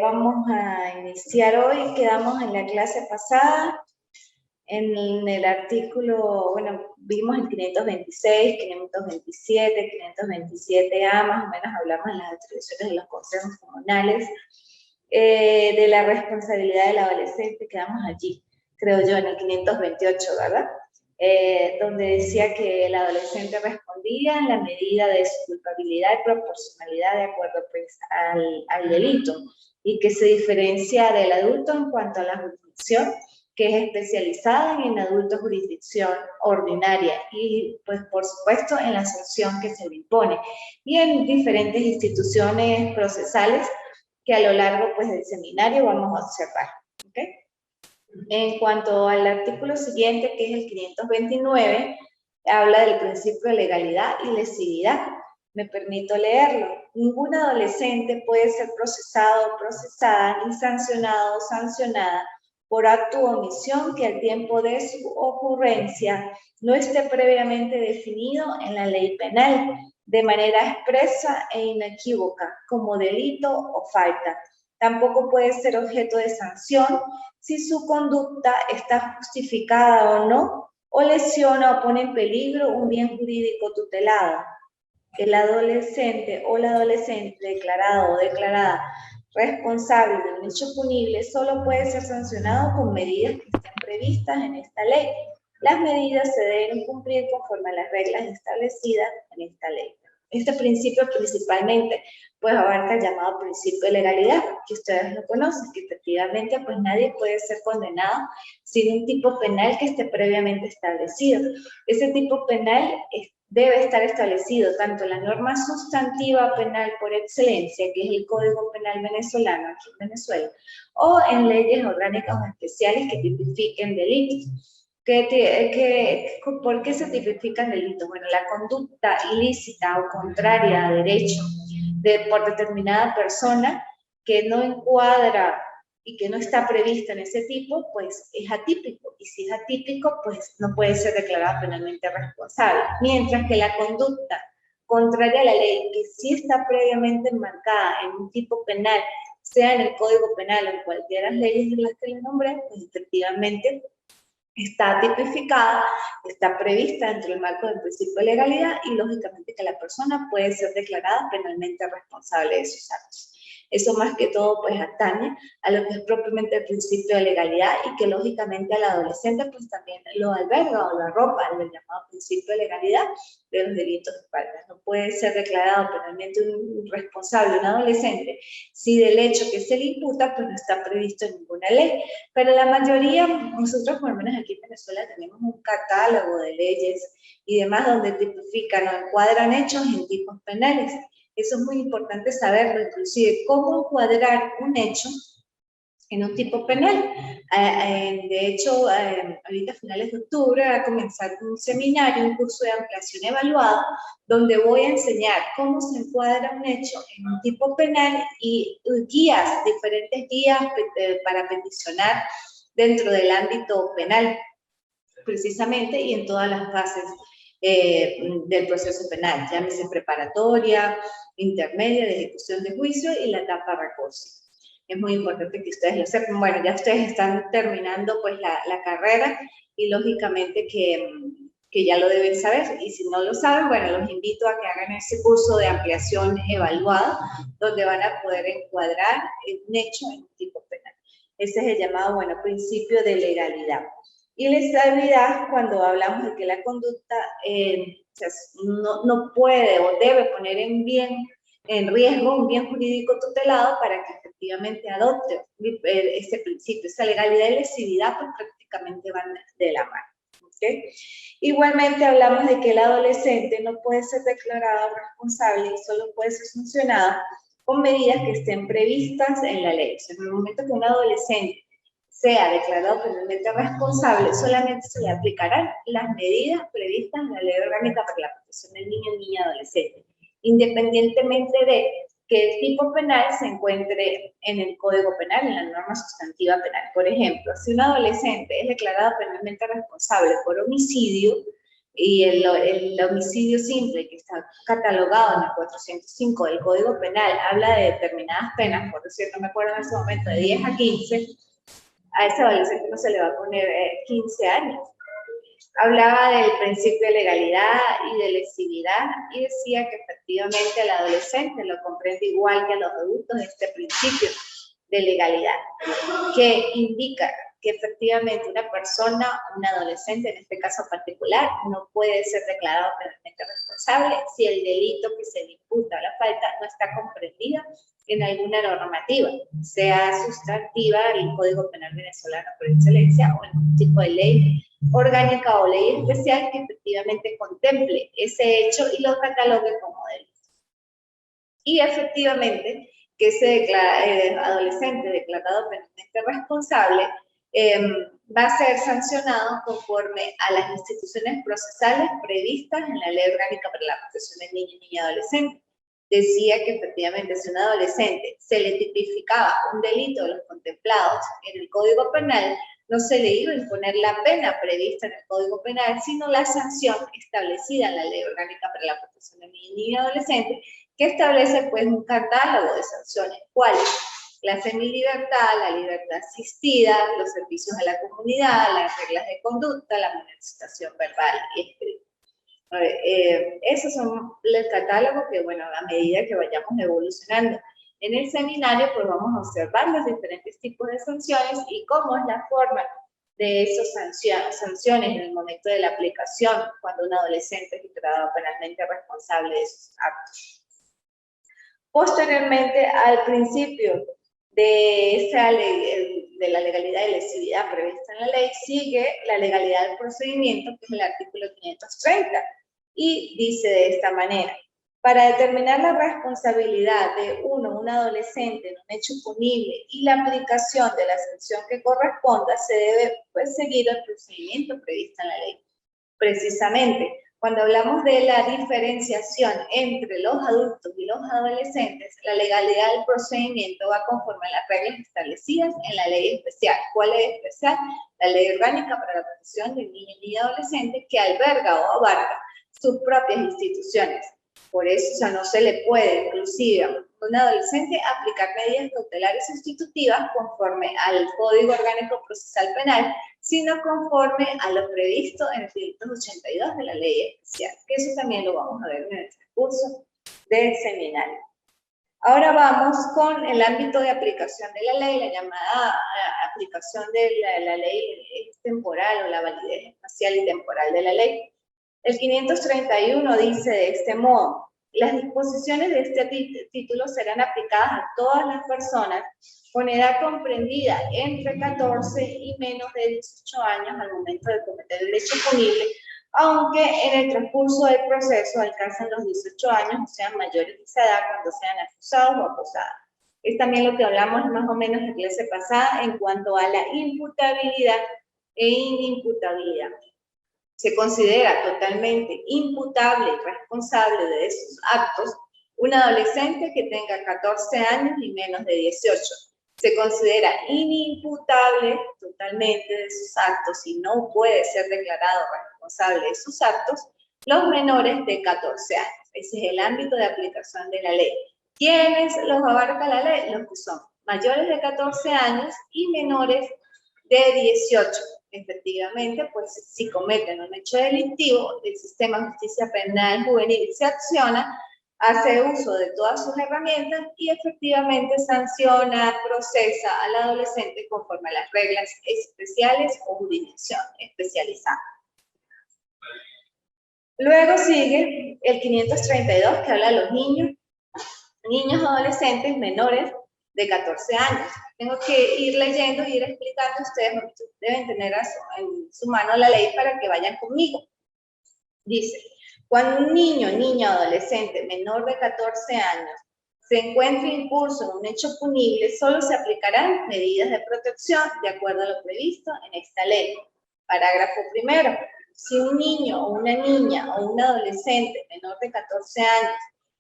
Vamos a iniciar hoy. Quedamos en la clase pasada en el artículo, bueno, vimos el 526, 527, 527A, más o menos hablamos de las atribuciones de los consejos comunales, de la responsabilidad del adolescente. Quedamos allí, creo yo, en el 528, ¿verdad? Donde decía que el adolescente respondía en la medida de su culpabilidad y proporcionalidad de acuerdo pues, al delito, y que se diferencia del adulto en cuanto a la jurisdicción, que es especializada en adulto jurisdicción ordinaria y pues por supuesto en la sanción que se le impone, y en diferentes instituciones procesales que a lo largo pues del seminario vamos a observar, ¿ok? En cuanto al artículo siguiente, que es el 529, habla del principio de legalidad y lesividad. Me permito leerlo. Ningún adolescente puede ser procesado o procesada, ni sancionado o sancionada por acto o omisión que al tiempo de su ocurrencia no esté previamente definido en la ley penal, de manera expresa e inequívoca, como delito o falta. Tampoco puede ser objeto de sanción si su conducta está justificada o no, o lesiona o pone en peligro un bien jurídico tutelado. El adolescente o la adolescente declarado o declarada responsable de un hecho punible solo puede ser sancionado con medidas que estén previstas en esta ley. Las medidas se deben cumplir conforme a las reglas establecidas en esta ley. Este principio principalmente pues abarca el llamado principio de legalidad, que ustedes lo conocen, que efectivamente pues nadie puede ser condenado sin un tipo penal que esté previamente establecido. Ese tipo penal debe estar establecido tanto en la norma sustantiva penal por excelencia, que es el Código Penal venezolano aquí en Venezuela, o en leyes orgánicas o especiales que tipifiquen delitos. ¿Por qué se tipifican delitos? Bueno, la conducta ilícita o contraria a derecho por determinada persona que no encuadra y que no está prevista en ese tipo, pues es atípico. Y si es atípico, pues no puede ser declarado penalmente responsable. Mientras que la conducta contraria a la ley, que sí está previamente enmarcada en un tipo penal, sea en el Código Penal o en cualquiera de las leyes de las que le nombré, pues efectivamente está tipificada, está prevista dentro del marco del principio de legalidad y lógicamente que la persona puede ser declarada penalmente responsable de sus actos. Eso más que todo pues atañe a lo que es propiamente el principio de legalidad y que lógicamente al adolescente pues también lo alberga o lo arropa en el llamado principio de legalidad de los delitos de faltas. No puede ser declarado penalmente un responsable, un adolescente, si del hecho que se le imputa pues no está previsto en ninguna ley. Pero la mayoría, nosotros por lo menos aquí en Venezuela tenemos un catálogo de leyes y demás donde tipifican o encuadran hechos en tipos penales. Eso es muy importante saberlo, inclusive cómo encuadrar un hecho en un tipo penal. De hecho, ahorita a finales de octubre va a comenzar un seminario, un curso de ampliación evaluada, donde voy a enseñar cómo se encuadra un hecho en un tipo penal y guías, diferentes guías para peticionar dentro del ámbito penal, precisamente, y en todas las fases del proceso penal, llámese preparatoria, intermedia, de ejecución de juicio y la etapa recurso. Es muy importante que ustedes lo sepan. Bueno, ya ustedes están terminando pues la carrera y lógicamente que ya lo deben saber, y si no lo saben, bueno, los invito a que hagan ese curso de ampliación evaluada, donde van a poder encuadrar un hecho en un tipo penal. Ese es el llamado, bueno, principio de legalidad. Y la estabilidad, cuando hablamos de que la conducta no puede o debe poner en riesgo un bien jurídico tutelado para que efectivamente adopte ese principio, esa legalidad y lesividad, pues prácticamente van de la mano. ¿Okay? Igualmente hablamos de que el adolescente no puede ser declarado responsable y solo puede ser sancionado con medidas que estén previstas en la ley. O sea, en el momento que un adolescente sea declarado penalmente responsable, solamente se le aplicarán las medidas previstas en la Ley Orgánica para la Protección del Niño y Niña Adolescente, independientemente de que el tipo penal se encuentre en el Código Penal, en la norma sustantiva penal. Por ejemplo, si un adolescente es declarado penalmente responsable por homicidio, y el homicidio simple, que está catalogado en el 405 del Código Penal, habla de determinadas penas, por decir, no me acuerdo en ese momento, de 10 a 15, a ese adolescente no se le va a poner 15 años. Hablaba del principio de legalidad y de lesividad y decía que efectivamente el adolescente lo comprende igual que a los adultos este principio de legalidad, que indica que efectivamente una persona, un adolescente en este caso particular, no puede ser declarado penalmente responsable si el delito que se le imputa a la falta no está comprendido en alguna normativa, sea sustantiva el Código Penal venezolano por excelencia o en un tipo de ley orgánica o ley especial que efectivamente contemple ese hecho y lo catalogue como delito. Y efectivamente, que ese adolescente declarado penalmente responsable va a ser sancionado conforme a las instituciones procesales previstas en la Ley Orgánica para la Protección del Niño y Niña Adolescente. Decía que efectivamente si a un adolescente se le tipificaba un delito de los contemplados en el Código Penal, no se le iba a imponer la pena prevista en el Código Penal, sino la sanción establecida en la Ley Orgánica para la Protección del Niño y Niña Adolescente, que establece pues un catálogo de sanciones, ¿cuáles? La semilibertad, la libertad asistida, los servicios a la comunidad, las reglas de conducta, la manifestación verbal y escrita. Esos son el catálogo que, bueno, a medida que vayamos evolucionando en el seminario, pues vamos a observar los diferentes tipos de sanciones y cómo es la forma de esas sanciones en el momento de la aplicación cuando un adolescente es declarado penalmente responsable de sus actos. Posteriormente, al principio de esa ley, de la legalidad y lesividad prevista en la ley, sigue la legalidad del procedimiento, que es el artículo 530, y dice de esta manera: para determinar la responsabilidad de un adolescente en un hecho punible y la aplicación de la sanción que corresponda, se debe pues, seguir el procedimiento previsto en la ley. Precisamente, cuando hablamos de la diferenciación entre los adultos y los adolescentes, la legalidad del procedimiento va conforme a las reglas establecidas en la ley especial. ¿Cuál ley especial? La Ley Orgánica para la Protección del Niño y Niña Adolescente, que alberga o abarca sus propias instituciones. Por eso, o sea, no se le puede, inclusive, a un adolescente aplicar medidas cautelares sustitutivas conforme al Código Orgánico Procesal Penal, sino conforme a lo previsto en el 582 de la Ley Especial, que eso también lo vamos a ver en el transcurso del seminario. Ahora vamos con el ámbito de aplicación de la ley, la llamada aplicación de la ley temporal o la validez espacial y temporal de la ley. El 531 dice de este modo: las disposiciones de este título serán aplicadas a todas las personas con edad comprendida entre 14 y menos de 18 años al momento de cometer el hecho punible, aunque en el transcurso del proceso alcancen los 18 años o sean mayores de esa edad cuando sean acusados o acosados. Es también lo que hablamos más o menos en la clase pasada en cuanto a la imputabilidad e inimputabilidad. Se considera totalmente imputable y responsable de esos actos un adolescente que tenga 14 años y menos de 18. Se considera inimputable totalmente de sus actos y no puede ser declarado responsable de sus actos los menores de 14 años. Ese es el ámbito de aplicación de la ley. ¿Quiénes los abarca la ley? Los que son mayores de 14 años y menores de 18. Efectivamente, pues si cometen un hecho delictivo, el sistema de justicia penal juvenil se acciona, hace uso de todas sus herramientas y efectivamente sanciona, procesa al adolescente conforme a las reglas especiales o jurisdicción especializada. Luego sigue el 532 que habla de los niños adolescentes menores de 14 años. Tengo que ir leyendo y ir explicando, ustedes deben tener en su mano la ley para que vayan conmigo. Dice: cuando un niño, niña o adolescente menor de 14 años se encuentre incurso en un hecho punible, solo se aplicarán medidas de protección de acuerdo a lo previsto en esta ley. Parágrafo primero. Si un niño o una niña o un adolescente menor de 14 años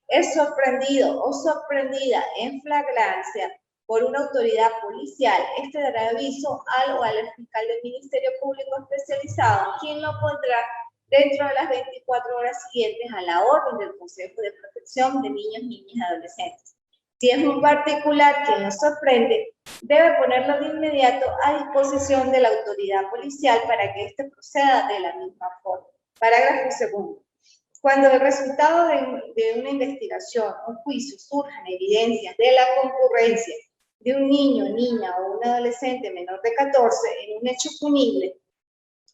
es sorprendido o sorprendida en flagrancia por una autoridad policial, este dará aviso al o al fiscal del Ministerio Público especializado, quien lo pondrá dentro de las 24 horas siguientes a la orden del Consejo de Protección de Niños, Niñas y Adolescentes. Si es un particular quien nos sorprende, debe ponerlo de inmediato a disposición de la autoridad policial para que éste proceda de la misma forma. Parágrafo segundo. Cuando el resultado de una investigación o juicio surjan evidencias de la concurrencia de un niño, niña o un adolescente menor de 14 en un hecho punible,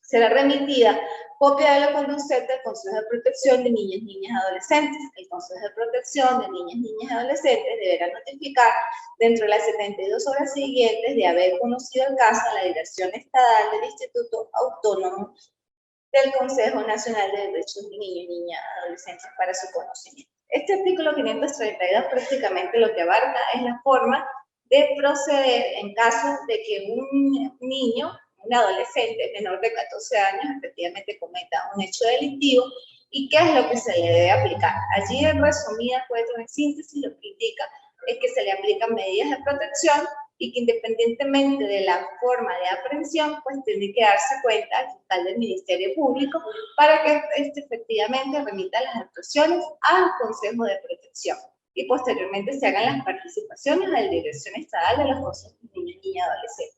será remitida copia de lo conducente al Consejo de Protección de Niñas, Niñas y Adolescentes. El Consejo de Protección de Niñas, Niñas y Adolescentes deberá notificar dentro de las 72 horas siguientes de haber conocido el caso a la Dirección Estatal del Instituto Autónomo del Consejo Nacional de Derechos de Niños, Niñas y Adolescentes para su conocimiento. Este artículo 532 prácticamente lo que abarca es la forma de proceder en caso de que un niño, un adolescente menor de 14 años efectivamente cometa un hecho delictivo y qué es lo que se le debe aplicar. Allí en resumida, en síntesis, lo que indica es que se le aplican medidas de protección y que independientemente de la forma de aprehensión, pues tiene que darse cuenta al fiscal del Ministerio Público para que efectivamente remita las actuaciones al Consejo de Protección y posteriormente se hagan las participaciones a la Dirección Estatal de los Consejos de Niños, Niñas y Adolescentes.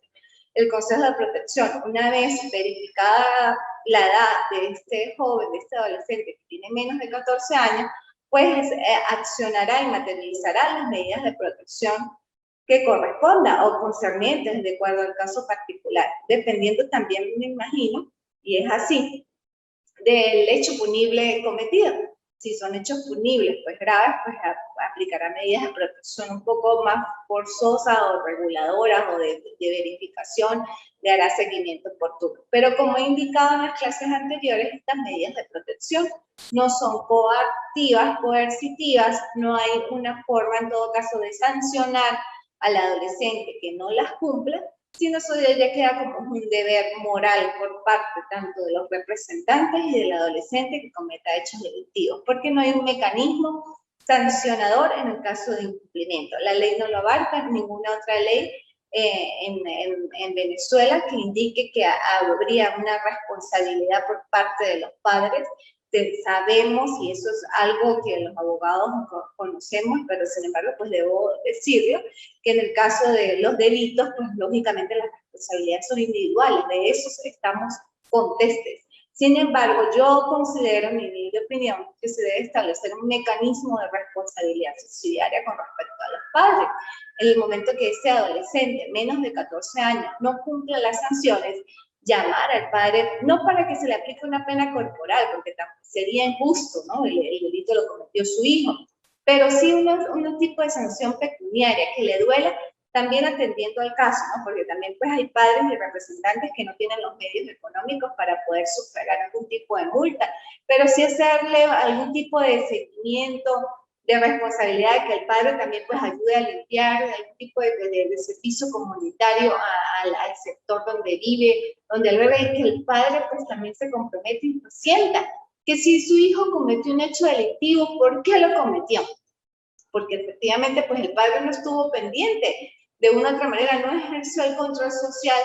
El Consejo de Protección, una vez verificada la edad de este joven, de este adolescente que tiene menos de 14 años, pues accionará y materializará las medidas de protección que corresponda o concernientes de acuerdo al caso particular, dependiendo también, me imagino, y es así, del hecho punible cometido. Si son hechos punibles, pues graves, pues aplicará medidas de protección un poco más forzosas o reguladoras o de verificación, le hará seguimiento oportuno. Pero como he indicado en las clases anteriores, estas medidas de protección no son coactivas, coercitivas, no hay una forma en todo caso de sancionar al adolescente que no las cumpla, sino eso ya queda como un deber moral por parte tanto de los representantes y del adolescente que cometa hechos delictivos, porque no hay un mecanismo sancionador en el caso de incumplimiento. La ley no lo abarca, ninguna otra ley en Venezuela que indique que habría una responsabilidad por parte de los padres. Sabemos, y eso es algo que los abogados conocemos, pero sin embargo, pues debo decirlo, que en el caso de los delitos, pues lógicamente las responsabilidades son individuales, de eso estamos contestes. Sin embargo, yo considero, en mi opinión, que se debe establecer un mecanismo de responsabilidad subsidiaria con respecto a los padres. En el momento que ese adolescente, menos de 14 años, no cumpla las sanciones, llamar al padre, no para que se le aplique una pena corporal, porque sería injusto, ¿no? El delito lo cometió su hijo, pero sí un tipo de sanción pecuniaria que le duela, también atendiendo al caso, ¿no? Porque también pues hay padres y representantes que no tienen los medios económicos para poder sufragar algún tipo de multa, pero sí hacerle algún tipo de seguimiento, de responsabilidad de que el padre también pues ayude a limpiar algún tipo de servicio comunitario al sector donde vive, donde el bebé, y que el padre pues también se compromete y sienta que si su hijo cometió un hecho delictivo, ¿por qué lo cometió? Porque efectivamente pues el padre no estuvo pendiente, de una u otra manera no ejerció el control social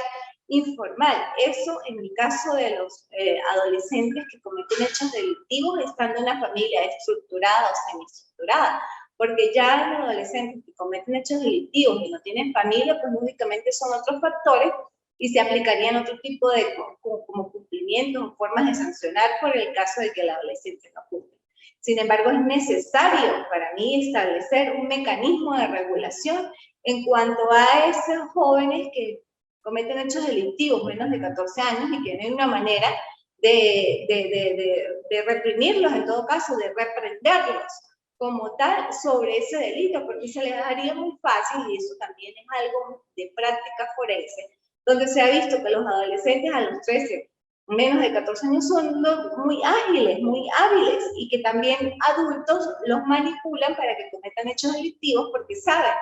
informal. Eso en el caso de los adolescentes que cometen hechos delictivos estando en una familia estructurada o semiestructurada, porque ya los adolescentes que cometen hechos delictivos y no tienen familia, pues lógicamente son otros factores y se aplicarían otro tipo de como cumplimientos o formas de sancionar por el caso de que el adolescente no cumple. Sin embargo, es necesario para mí establecer un mecanismo de regulación en cuanto a esos jóvenes que cometen hechos delictivos menos de 14 años y que no hay una manera de reprimirlos, en todo caso, de reprenderlos como tal sobre ese delito, porque se les haría muy fácil, y eso también es algo de práctica forense, donde se ha visto que los adolescentes a los 13, menos de 14 años son muy ágiles, muy hábiles, y que también adultos los manipulan para que cometan hechos delictivos porque saben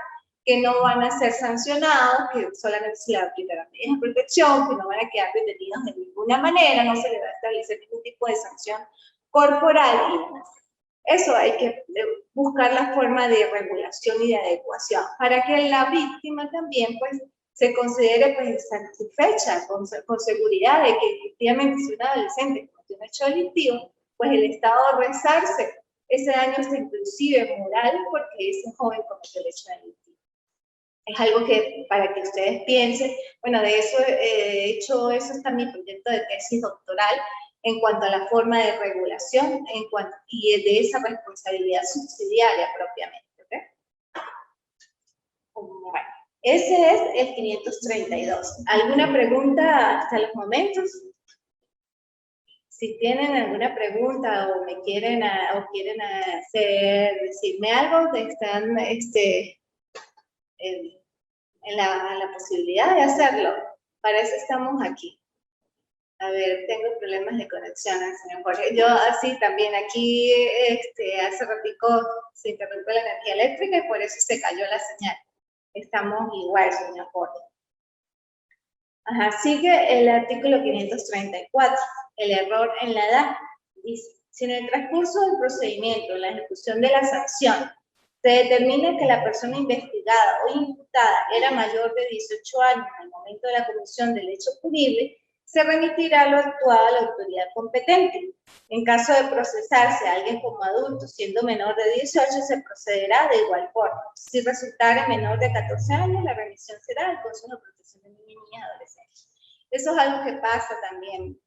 que no van a ser sancionados, que solamente se les aplicarán medidas de protección, que no van a quedar detenidos de ninguna manera, no se les va a establecer ningún tipo de sanción corporal y demás. Eso hay que buscar la forma de regulación y de adecuación para que la víctima también pues se considere pues satisfecha con seguridad de que efectivamente si un adolescente cometió un hecho delictivo, pues el Estado resarce ese daño hasta inclusive moral porque ese joven cometió el hecho delictivo. Es algo que, para que ustedes piensen, bueno, de eso, de hecho, eso está en mi proyecto de tesis doctoral, en cuanto a la forma de regulación y de esa responsabilidad subsidiaria propiamente. ¿Okay? Bueno, ese es el 532. ¿Alguna pregunta hasta los momentos? Si tienen alguna pregunta o me quieren decirme algo, están en la posibilidad de hacerlo. Para eso estamos aquí. A ver, tengo problemas de conexión, señor Jorge. Yo así también aquí, hace ratico se interrumpió la energía eléctrica y por eso se cayó la señal. Estamos igual, señor Jorge. Ajá, sigue el artículo 534, el error en la edad. Dice, si en el transcurso del procedimiento, en la ejecución de la sanción, se determina que la persona investigada o imputada era mayor de 18 años en el momento de la comisión del hecho punible, se remitirá lo actuado a la autoridad competente. En caso de procesarse a alguien como adulto siendo menor de 18, se procederá de igual forma. Si resultare menor de 14 años, la remisión será al Consejo de Protección de Niños y Niñas y Adolescentes. Eso es algo que pasa también,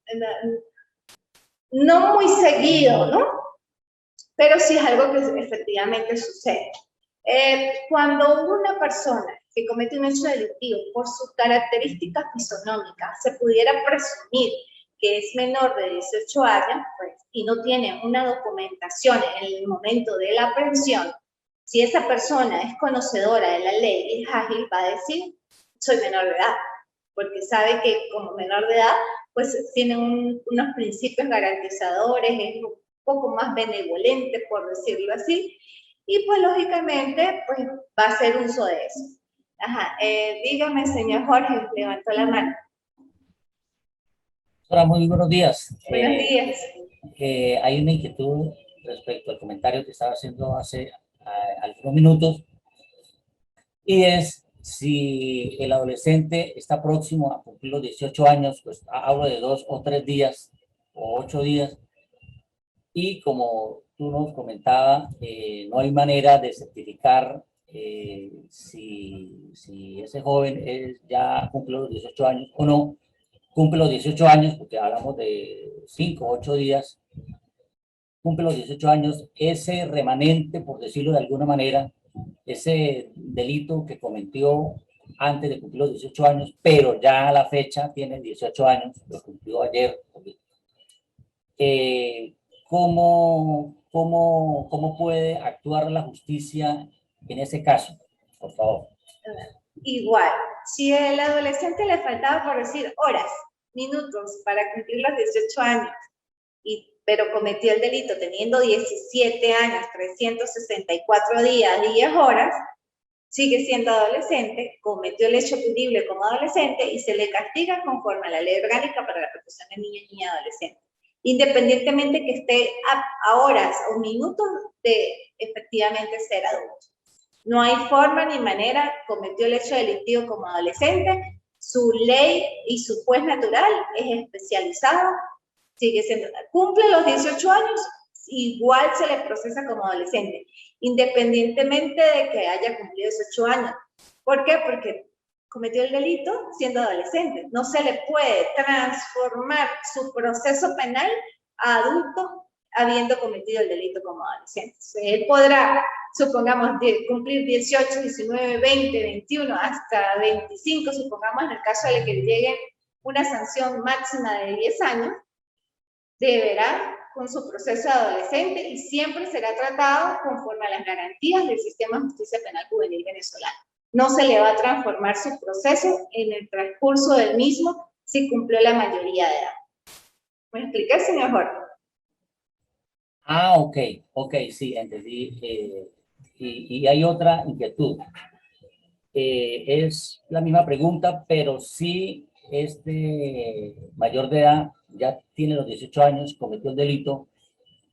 no muy seguido, ¿no? Pero sí es algo que efectivamente sucede. Cuando una persona que comete un hecho delictivo por sus características fisonómicas se pudiera presumir que es menor de 18 años, pues, y no tiene una documentación en el momento de la aprehensión, si esa persona es conocedora de la ley y es ágil, va a decir, soy menor de edad, porque sabe que como menor de edad, pues tiene unos principios garantizadores, es un poco más benevolente, por decirlo así, y pues lógicamente pues va a hacer uso de eso. Ajá, dígame, señor Jorge, levantó la mano. Hola, muy buenos días. Buenos días. Hay una inquietud respecto al comentario que estaba haciendo hace algunos minutos, y es si el adolescente está próximo a cumplir los 18 años, pues hablo de 2 o 3 días o 8 días, y como tú nos comentabas, no hay manera de certificar si ese joven ya cumple los 18 años o no. Cumple los 18 años, porque hablamos de 5 o 8 días, cumple los 18 años, ese remanente, por decirlo de alguna manera, ese delito que cometió antes de cumplir los 18 años, pero ya a la fecha tiene 18 años, lo cumplió ayer. ¿Cómo puede actuar la justicia en ese caso? Por favor. Igual, si al adolescente le faltaba, por decir, horas, minutos para cumplir los 18 años, pero cometió el delito teniendo 17 años, 364 días, 10 horas, sigue siendo adolescente, cometió el hecho punible como adolescente y se le castiga conforme a la Ley Orgánica para la Protección de Niños y Niñas y Adolescentes, independientemente que esté a horas o minutos de efectivamente ser adulto. No hay forma ni manera, cometió el hecho delictivo como adolescente, su ley y su juez natural es especializado, sigue siendo, cumple los 18 años, igual se le procesa como adolescente, independientemente de que haya cumplido 18 años. ¿Por qué? Porque cometió el delito siendo adolescente. No se le puede transformar su proceso penal a adulto habiendo cometido el delito como adolescente. Él podrá, supongamos, cumplir 18, 19, 20, 21, hasta 25, supongamos en el caso de que le llegue una sanción máxima de 10 años, deberá con su proceso de adolescente y siempre será tratado conforme a las garantías del sistema de justicia penal juvenil venezolano. No se le va a transformar su proceso en el transcurso del mismo si cumplió la mayoría de edad. ¿Me expliqué, señor Jorge? Ah, ok, sí, entendí. Y hay otra inquietud. Es la misma pregunta, pero si este mayor de edad ya tiene los 18 años, cometió el delito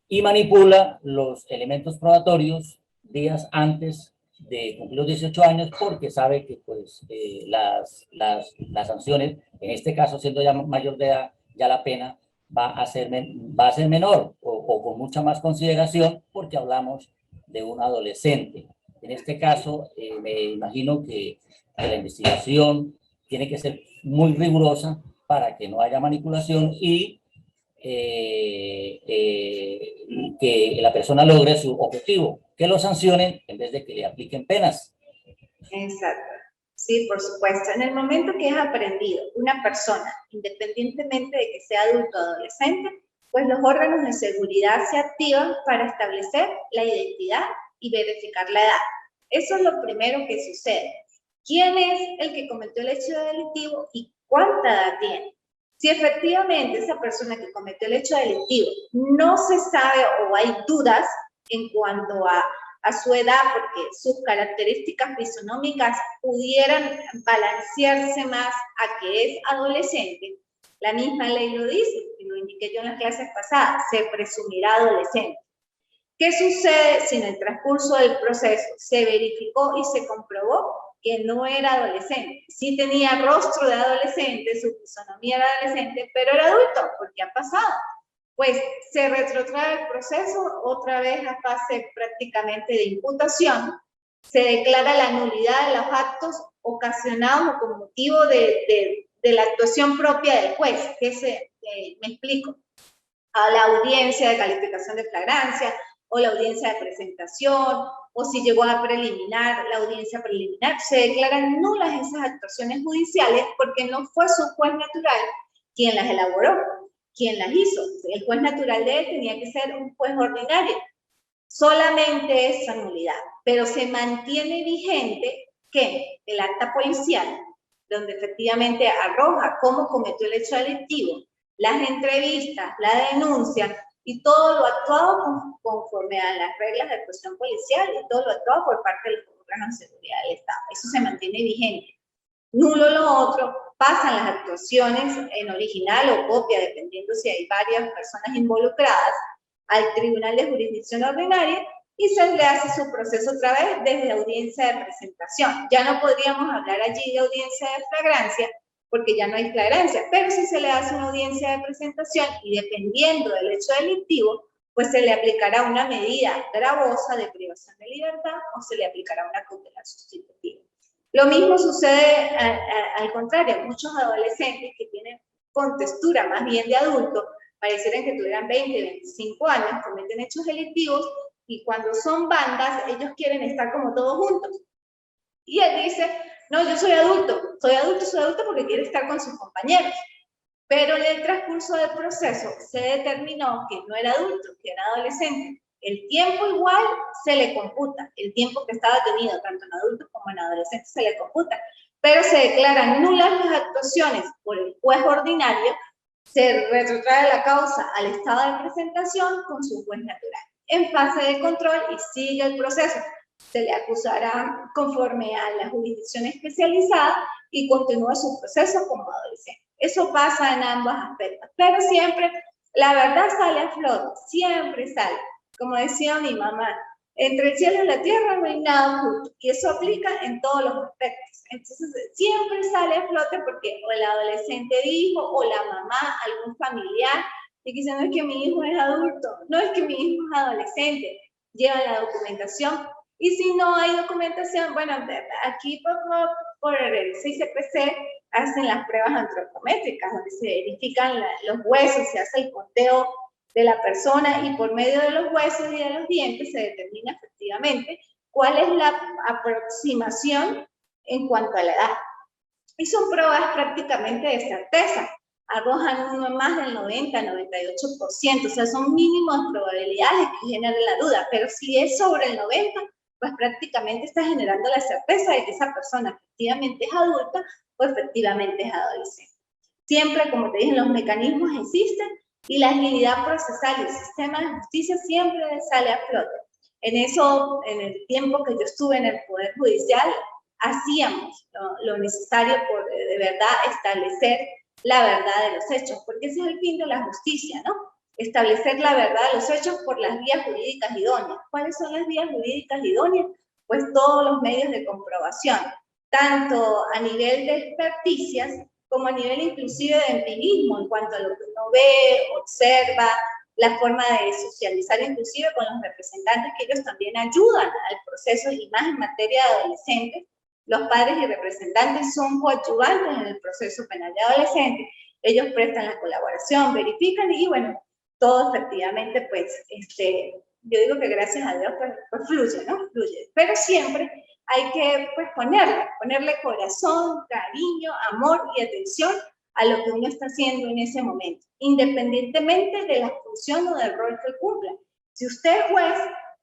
y manipula los elementos probatorios días antes de cumplir los 18 años porque sabe que pues, las sanciones, en este caso siendo ya mayor de edad, ya la pena va a ser menor o con mucha más consideración porque hablamos de un adolescente. En este caso, me imagino que la investigación tiene que ser muy rigurosa para que no haya manipulación y que la persona logre su objetivo, que lo sancionen en vez de que le apliquen penas. Exacto. Sí, por supuesto. En el momento que es aprendido una persona, independientemente de que sea adulto o adolescente, pues los órganos de seguridad se activan para establecer la identidad y verificar la edad. Eso es lo primero que sucede. ¿Quién es el que cometió el hecho delictivo y cuánta edad tiene? Si efectivamente esa persona que cometió el hecho delictivo no se sabe o hay dudas en cuanto a su edad, porque sus características fisonómicas pudieran balancearse más a que es adolescente, la misma ley lo dice, y lo indiqué yo en las clases pasadas, se presumirá adolescente. ¿Qué sucede si en el transcurso del proceso se verificó y se comprobó que no era adolescente? Sí tenía rostro de adolescente, su fisonomía era adolescente, pero era adulto, porque ha pasado. Pues se retrotrae el proceso otra vez a fase prácticamente de imputación, se declara la nulidad de los actos ocasionados o con motivo de la actuación propia del juez, me explico, a la audiencia de calificación de flagrancia, o la audiencia de presentación, o si llegó a preliminar, la audiencia preliminar, se declaran nulas esas actuaciones judiciales porque no fue su juez natural quien las elaboró, quien las hizo. El juez natural de él tenía que ser un juez ordinario. Solamente esa nulidad, pero se mantiene vigente que el acta policial, donde efectivamente arroja cómo cometió el hecho delictivo, las entrevistas, la denuncia y todo lo actuado conforme a las reglas de actuación policial y todo lo actuado por parte de los órganos de seguridad del Estado. Eso se mantiene vigente. Nulo lo otro, pasan las actuaciones en original o copia, dependiendo si hay varias personas involucradas, al Tribunal de Jurisdicción Ordinaria y se le hace su proceso otra vez desde audiencia de presentación. Ya no podríamos hablar allí de audiencia de flagrancia, porque ya no hay flagrancia, pero si se le hace una audiencia de presentación y dependiendo del hecho delictivo, pues se le aplicará una medida gravosa de privación de libertad o se le aplicará una cautelar sustitutiva. Lo mismo sucede al contrario, muchos adolescentes que tienen contextura más bien de adulto, parecieran que tuvieran 20, 25 años, cometen hechos delictivos y cuando son bandas, ellos quieren estar como todos juntos. Y él dice, no, yo soy adulto porque quiero estar con sus compañeros. Pero en el transcurso del proceso se determinó que no era adulto, que era adolescente. El tiempo igual se le computa, el tiempo que estaba tenido, tanto en adultos como en adolescentes se le computa, pero se declaran nulas las actuaciones por el juez ordinario, se retrotrae la causa al estado de presentación con su juez natural. En fase de control y sigue el proceso. Se le acusará conforme a la jurisdicción especializada y continúa su proceso como adolescente. Eso pasa en ambos aspectos, pero siempre la verdad sale a flote, siempre sale. Como decía mi mamá, entre el cielo y la tierra no hay nada oculto, y eso aplica en todos los aspectos. Entonces, siempre sale a flote porque o el adolescente dijo, o la mamá, algún familiar, y que dice, no es que mi hijo es adulto, no es que mi hijo es adolescente, lleva la documentación. Y si no hay documentación, bueno, aquí por el CICPC hacen las pruebas antropométricas, donde se verifican los huesos, se hace el conteo de la persona y por medio de los huesos y de los dientes se determina efectivamente cuál es la aproximación en cuanto a la edad. Y son pruebas prácticamente de certeza, arrojan uno más del 90-98%, o sea, son mínimas probabilidades que generen la duda, pero si es sobre el 90%, pues prácticamente está generando la certeza de que esa persona efectivamente es adulta o efectivamente es adolescente. Siempre, como te dije, los mecanismos existen y la agilidad procesal y el sistema de justicia siempre sale a flote. En eso, en el tiempo que yo estuve en el Poder Judicial, hacíamos lo necesario por de verdad establecer la verdad de los hechos, porque ese es el fin de la justicia, ¿no? Establecer la verdad de los hechos por las vías jurídicas idóneas. ¿Cuáles son las vías jurídicas idóneas? Pues todos los medios de comprobación, tanto a nivel de experticias como a nivel inclusive de empirismo, en cuanto a lo que uno ve, observa, la forma de socializar inclusive con los representantes, que ellos también ayudan al proceso, y más en materia de adolescentes. Los padres y representantes son coadyuvantes en el proceso penal de adolescentes. Ellos prestan la colaboración, verifican y bueno, todo efectivamente, pues, yo digo que gracias a Dios, pues fluye, ¿no? Fluye. Pero siempre hay que, pues, ponerle corazón, cariño, amor y atención a lo que uno está haciendo en ese momento, independientemente de la función o del rol que cumpla. Si usted es juez,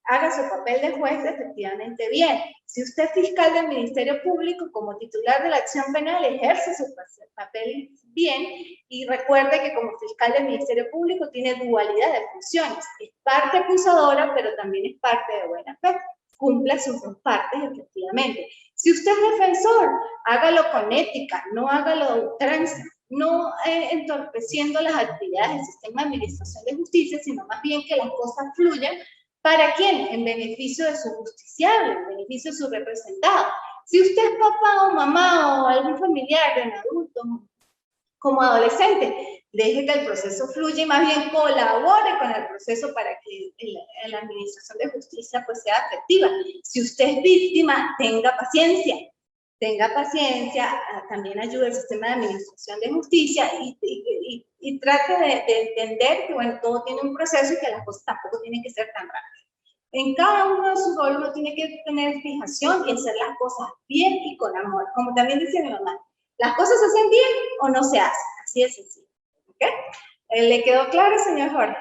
haga su papel de juez efectivamente bien. Si usted es fiscal del Ministerio Público, como titular de la acción penal, ejerce su papel bien, y recuerde que como fiscal del Ministerio Público tiene dualidad de funciones. Es parte acusadora, pero también es parte de buena fe. Cumpla sus dos partes efectivamente. Si usted es defensor, hágalo con ética, no hágalo de ultranza, no entorpeciendo las actividades del sistema de administración de justicia, sino más bien que las cosas fluyan. ¿Para quién? En beneficio de su justiciable, en beneficio de su representado. Si usted es papá o mamá o algún familiar de un adulto como adolescente, deje que el proceso fluya y más bien colabore con el proceso para que la administración de justicia pues sea efectiva. Si usted es víctima, tenga paciencia, también ayude al sistema de administración de justicia y trate de entender que bueno, todo tiene un proceso y que las cosas tampoco tienen que ser tan rápidas. En cada uno de sus roles uno tiene que tener fijación y hacer las cosas bien y con amor. Como también decía mi mamá, ¿las cosas se hacen bien o no se hacen? Así es sencillo. ¿Okay? ¿Le quedó claro, señor Jorge?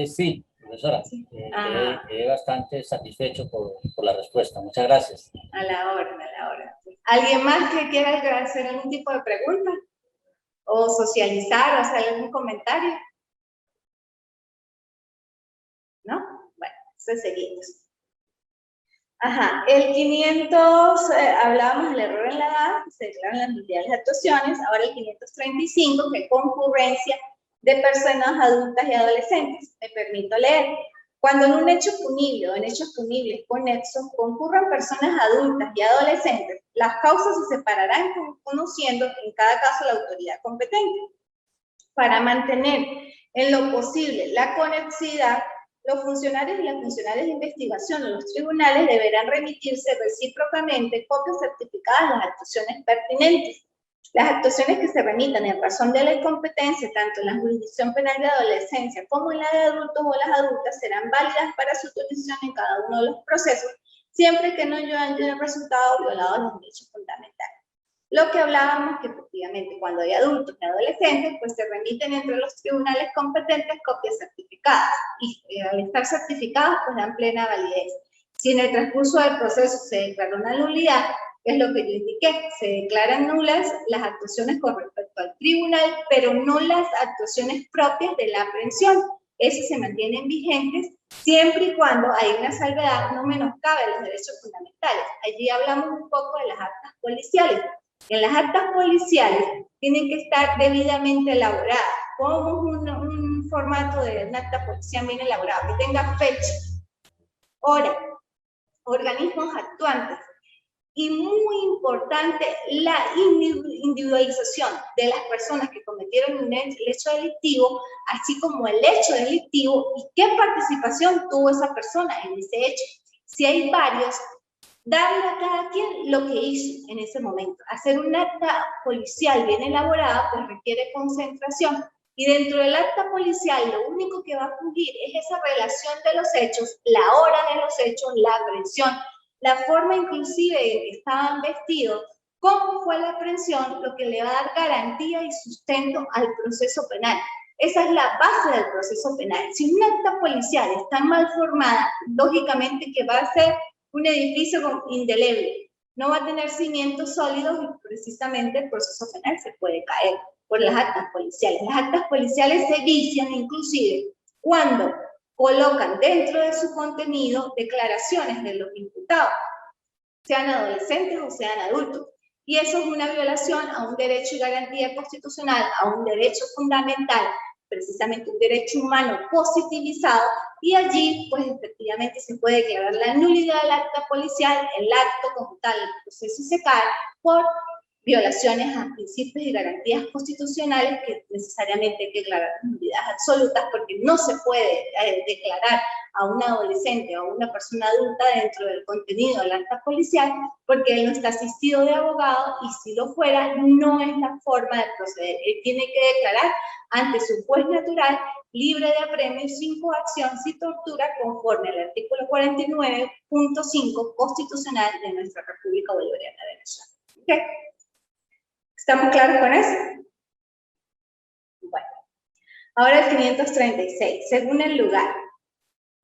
Sí, profesora. Sí. Quedé bastante satisfecho por la respuesta. Muchas gracias. A la orden, a la orden. ¿Alguien más que quiera hacer algún tipo de pregunta? ¿O socializar o hacer algún comentario? ¿No? Bueno, entonces seguimos. Ajá, el 500, hablábamos del error en la edad, se declaran las nulidades de actuaciones. Ahora el 535, que es concurrencia de personas adultas y adolescentes. Me permito leer. Cuando en un hecho punible o en hechos punibles conexos concurran personas adultas y adolescentes, las causas se separarán conociendo en cada caso la autoridad competente. Para mantener en lo posible la conexidad, los funcionarios y las funcionarias de investigación en los tribunales deberán remitirse recíprocamente copias certificadas de las actuaciones pertinentes. Las actuaciones que se remitan en razón de la incompetencia, tanto en la jurisdicción penal de adolescencia como en la de adultos o las adultas, serán válidas para su utilización en cada uno de los procesos, siempre que no hayan resultado violados los derechos fundamentales. Lo que hablábamos que efectivamente cuando hay adultos y adolescentes, pues se remiten entre los tribunales competentes copias certificadas, y al estar certificadas pues dan plena validez. Si en el transcurso del proceso se declara una nulidad, es lo que yo indiqué, se declaran nulas las actuaciones con respecto al tribunal, pero no las actuaciones propias de la aprehensión. Esas se mantienen vigentes siempre y cuando hay una salvedad, no menoscabe los derechos fundamentales. Allí hablamos un poco de las actas policiales. En las actas policiales tienen que estar debidamente elaboradas. Como un formato de un acta policial bien elaborado, que tenga fecha, hora, organismos actuantes, y muy importante, la individualización de las personas que cometieron el hecho delictivo, así como el hecho delictivo y qué participación tuvo esa persona en ese hecho. Si hay varios, darle a cada quien lo que hizo en ese momento. Hacer un acta policial bien elaborada pues requiere concentración, y dentro del acta policial lo único que va a fluir es esa relación de los hechos, la hora de los hechos, la aprehensión, la forma inclusive en que estaban vestidos, cómo fue la aprehensión, lo que le va a dar garantía y sustento al proceso penal. Esa es la base del proceso penal. Si un acta policial está mal formada, lógicamente que va a ser un edificio indeleble, no va a tener cimientos sólidos y precisamente el proceso penal se puede caer por las actas policiales. Las actas policiales se vician inclusive cuando colocan dentro de su contenido declaraciones de los imputados, sean adolescentes o sean adultos. Y eso es una violación a un derecho y garantía constitucional, a un derecho fundamental, precisamente un derecho humano positivizado, y allí, pues efectivamente se puede declarar la nulidad del acta policial, el acto como tal, el proceso se cae por violaciones a principios y garantías constitucionales que necesariamente hay que declarar nulidades absolutas, porque no se puede declarar a un adolescente o a una persona adulta dentro del contenido del acta policial, porque él no está asistido de abogado, y si lo fuera, no es la forma de proceder. Él tiene que declarar ante su juez natural, libre de apremio, sin coacción, sin tortura, conforme al artículo 49.5 constitucional de nuestra República Bolivariana de Venezuela. ¿Okay? ¿Estamos claros con eso? Bueno, ahora el 536. Según el lugar,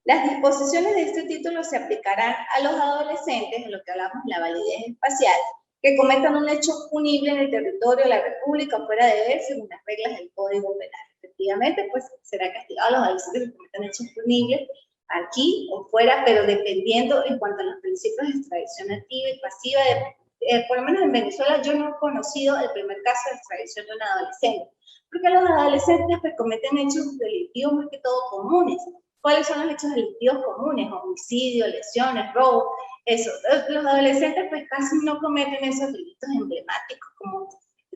las disposiciones de este título se aplicarán a los adolescentes, de lo que hablamos, la validez espacial, que cometan un hecho punible en el territorio de la República o fuera de él, según las reglas del Código Penal. Efectivamente, pues será castigado a los adolescentes que cometan hechos punibles aquí o fuera, pero dependiendo en cuanto a los principios de extradición activa y pasiva. Por lo menos en Venezuela yo no he conocido el primer caso de extradición de un adolescente, porque los adolescentes pues cometen hechos delictivos más que todo comunes. ¿Cuáles son los hechos delictivos comunes? Homicidio, lesiones, robo, eso. Los adolescentes pues casi no cometen esos delitos emblemáticos como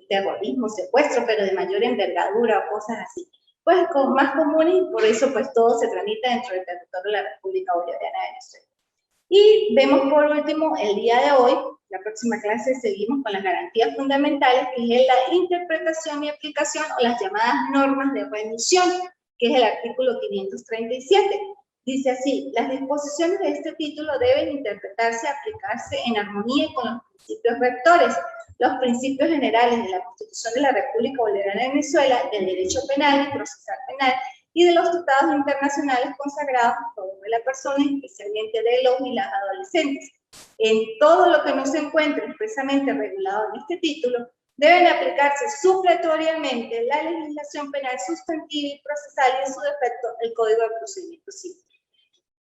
terrorismo, secuestro, pero de mayor envergadura o cosas así. Pues más comunes, y por eso pues todo se tramita dentro del territorio de la República Bolivariana de Venezuela. Y vemos por último el día de hoy, la próxima clase seguimos con las garantías fundamentales, que es la interpretación y aplicación o las llamadas normas de remisión, que es el artículo 537. Dice así: las disposiciones de este título deben interpretarse y aplicarse en armonía con los principios rectores, los principios generales de la Constitución de la República Bolivariana de Venezuela, del derecho penal y procesal penal, y de los tratados internacionales consagrados a favor de la persona, especialmente de los y las adolescentes. En todo lo que no se encuentre expresamente regulado en este título, deben aplicarse supletoriamente la legislación penal sustantiva y procesal, y en su defecto el Código de Procedimiento Civil.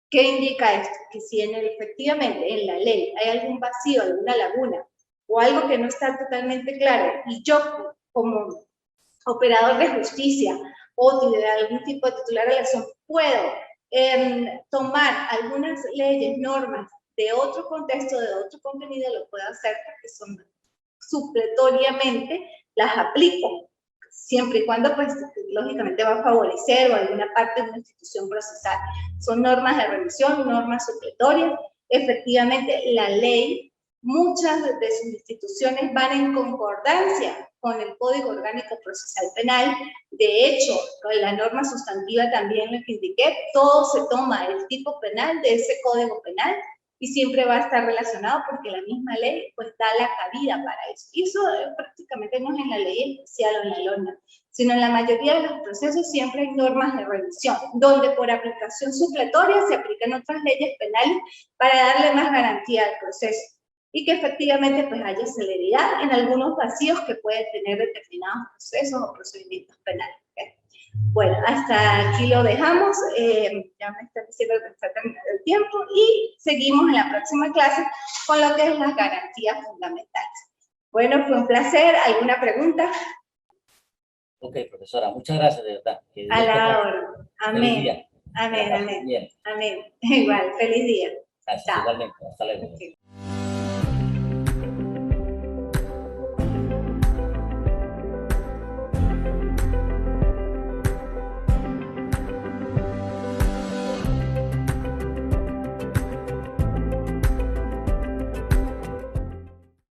¿Qué indica esto? Que si efectivamente en la ley hay algún vacío, alguna laguna, o algo que no está totalmente claro, y yo como operador de justicia o de algún tipo de titular de la acción puedo tomar algunas leyes, normas de otro contexto, de otro contenido, lo puedo hacer porque son supletoriamente, las aplico, siempre y cuando, pues, lógicamente va a favorecer o alguna parte de una institución procesal. Son normas de revisión, normas supletorias. Efectivamente, la ley, muchas de sus instituciones van en concordancia con el Código Orgánico Procesal Penal. De hecho, con la norma sustantiva también lo que indiqué, todo se toma el tipo penal de ese Código Penal, y siempre va a estar relacionado porque la misma ley pues da la cabida para eso. Y eso prácticamente no es en la ley especial o en la norma, sino en la mayoría de los procesos siempre hay normas de revisión, donde por aplicación supletoria se aplican otras leyes penales para darle más garantía al proceso, y que efectivamente pues haya celeridad en algunos vacíos que pueden tener determinados procesos o procedimientos penales. ¿Okay? Bueno, hasta aquí lo dejamos, ya me están diciendo que está terminando el tiempo, y seguimos en la próxima clase con lo que es las garantías fundamentales. Bueno, fue un placer. ¿Alguna pregunta? Ok, profesora, muchas gracias, de verdad. A la orden. Amén. Feliz día. Amén, amén. Amén. Igual, feliz día. Gracias, Chao. igualmente. Hasta luego. Okay.